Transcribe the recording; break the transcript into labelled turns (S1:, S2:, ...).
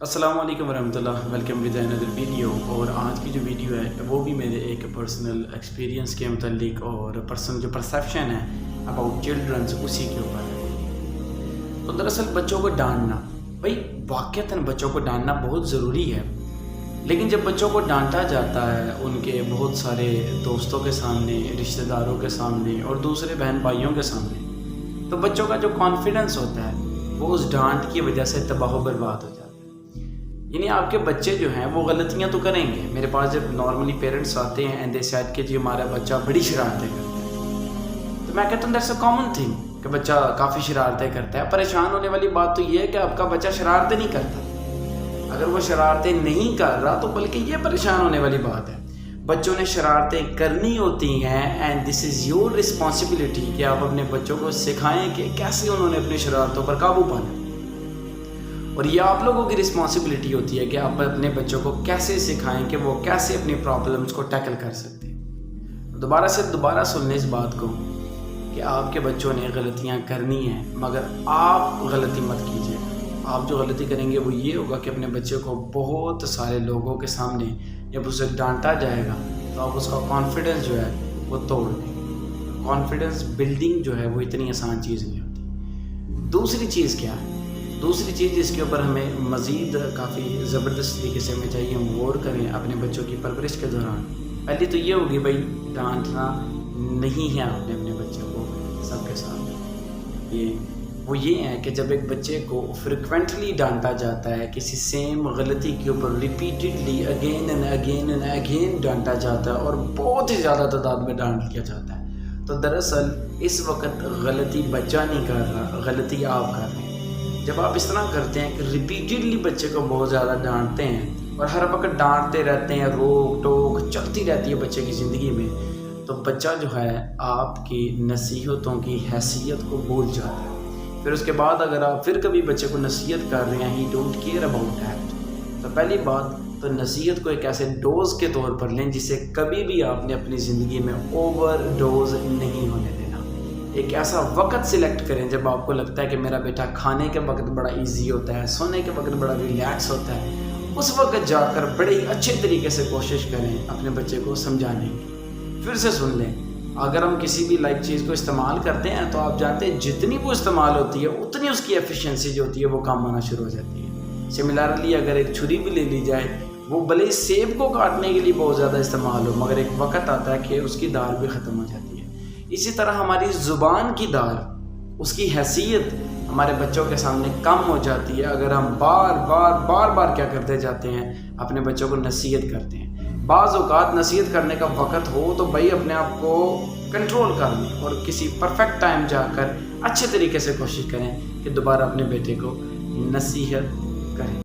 S1: السلام علیکم ورحمۃ اللہ، ویلکم ود another ویڈیو۔ اور آج کی جو ویڈیو ہے وہ بھی میرے ایک پرسنل ایکسپیرینس کے متعلق اور پرسنل جو پرسیپشن ہے اباؤٹ چلڈرنس اسی کے اوپر ہے۔ تو دراصل بچوں کو ڈانٹنا، بھائی واقعتاً بچوں کو ڈانٹنا بہت ضروری ہے، لیکن جب بچوں کو ڈانٹا جاتا ہے ان کے بہت سارے دوستوں کے سامنے، رشتہ داروں کے سامنے اور دوسرے بہن بھائیوں کے سامنے، تو بچوں کا جو کانفیڈنس ہوتا ہے وہ اس ڈانٹ کی وجہ سے تباہ و برباد ہو جاتا ہے۔ یعنی آپ کے بچے جو ہیں وہ غلطیاں تو کریں گے۔ میرے پاس جب نارملی پیرنٹس آتے ہیں اینڈ دے سیڈ کہ جی ہمارا بچہ بڑی شرارتیں کرتا ہے، تو میں کہتا ہوں دیٹس اے کامن تھنگ کہ بچہ کافی شرارتیں کرتا ہے۔ پریشان ہونے والی بات تو یہ ہے کہ آپ کا بچہ شرارتیں نہیں کرتا۔ اگر وہ شرارتیں نہیں کر رہا تو بلکہ یہ پریشان ہونے والی بات ہے۔ بچوں نے شرارتیں کرنی ہوتی ہیں and this is your responsibility کہ آپ اپنے بچوں کو سکھائیں کہ کیسے انہوں نے اپنی شرارتوں پر قابو پانا ہے، اور یہ آپ لوگوں کی رسپانسبلٹی ہوتی ہے کہ آپ اپنے بچوں کو کیسے سکھائیں کہ وہ کیسے اپنی پرابلمس کو ٹیکل کر سکتے ہیں۔ دوبارہ سن لیں اس بات کو کہ آپ کے بچوں نے غلطیاں کرنی ہیں، مگر آپ غلطی مت کیجیے۔ آپ جو غلطی کریں گے وہ یہ ہوگا کہ اپنے بچے کو بہت سارے لوگوں کے سامنے جب اسے ڈانٹا جائے گا تو آپ اس کا کانفیڈنس جو ہے وہ توڑ دیں گے۔ کانفیڈنس بلڈنگ جو ہے وہ اتنی آسان چیز نہیں ہوتی۔ دوسری چیز کیا ہے؟ دوسری چیز جس کے اوپر ہمیں مزید کافی زبردست طریقے سے ہمیں چاہیے ہم غور کریں اپنے بچوں کی پرورش کے دوران، پہلی تو یہ ہوگی بھائی ڈانٹنا نہیں ہے آپ نے اپنے بچوں کو سب کے سامنے۔ وہ یہ ہے کہ جب ایک بچے کو فریکوینٹلی ڈانٹا جاتا ہے، کسی سیم غلطی کے اوپر ریپیٹڈلی اگین اینڈ اگین ڈانٹا جاتا ہے اور بہت ہی زیادہ تعداد میں ڈانٹ کیا جاتا ہے، تو دراصل اس وقت غلطی بچہ نہیں کر رہا، غلطی آپ کر رہے ہیں۔ جب آپ اس طرح کرتے ہیں کہ ریپیٹڈلی بچے کو بہت زیادہ ڈانٹتے ہیں اور ہر وقت ڈانٹتے رہتے ہیں، روک ٹوک چلتی رہتی ہے بچے کی زندگی میں، تو بچہ جو ہے آپ کی نصیحتوں کی حیثیت کو بھول جاتا ہے۔ پھر اس کے بعد اگر آپ پھر کبھی بچے کو نصیحت کر رہے ہیں، he don't care about that, تو پہلی بات تو نصیحت کو ایک ایسے ڈوز کے طور پر لیں جسے کبھی بھی آپ نے اپنی زندگی میں اوور ڈوز نہیں ہونے دینا۔ ایک ایسا وقت سلیکٹ کریں جب آپ کو لگتا ہے کہ میرا بیٹا کھانے کے وقت بڑا ایزی ہوتا ہے، سونے کے وقت بڑا ریلیکس ہوتا ہے، اس وقت جا کر بڑے ہی اچھے طریقے سے کوشش کریں اپنے بچے کو سمجھانے کی۔ پھر سے سن لیں، اگر ہم کسی بھی لائک چیز کو استعمال کرتے ہیں تو آپ جانتے ہیں جتنی وہ استعمال ہوتی ہے اتنی اس کی ایفیشنسی جو ہوتی ہے وہ کم ہونا شروع ہو جاتی ہے۔ سملرلی اگر ایک چھری بھی لے لی جائے، وہ بھلے ہی سیب کو کاٹنے کے لیے بہت زیادہ استعمال ہو، مگر ایک وقت آتا ہے کہ اس کی دار بھی ختم ہو جاتی ہے۔ اسی طرح ہماری زبان کی دار، اس کی حیثیت ہمارے بچوں کے سامنے کم ہو جاتی ہے اگر ہم بار بار کیا کرتے جاتے ہیں، اپنے بچوں کو نصیحت کرتے ہیں۔ بعض اوقات نصیحت کرنے کا وقت ہو تو بھائی اپنے آپ کو کنٹرول کر لیں اور کسی پرفیکٹ ٹائم جا کر اچھے طریقے سے کوشش کریں کہ دوبارہ اپنے بیٹے کو نصیحت کریں۔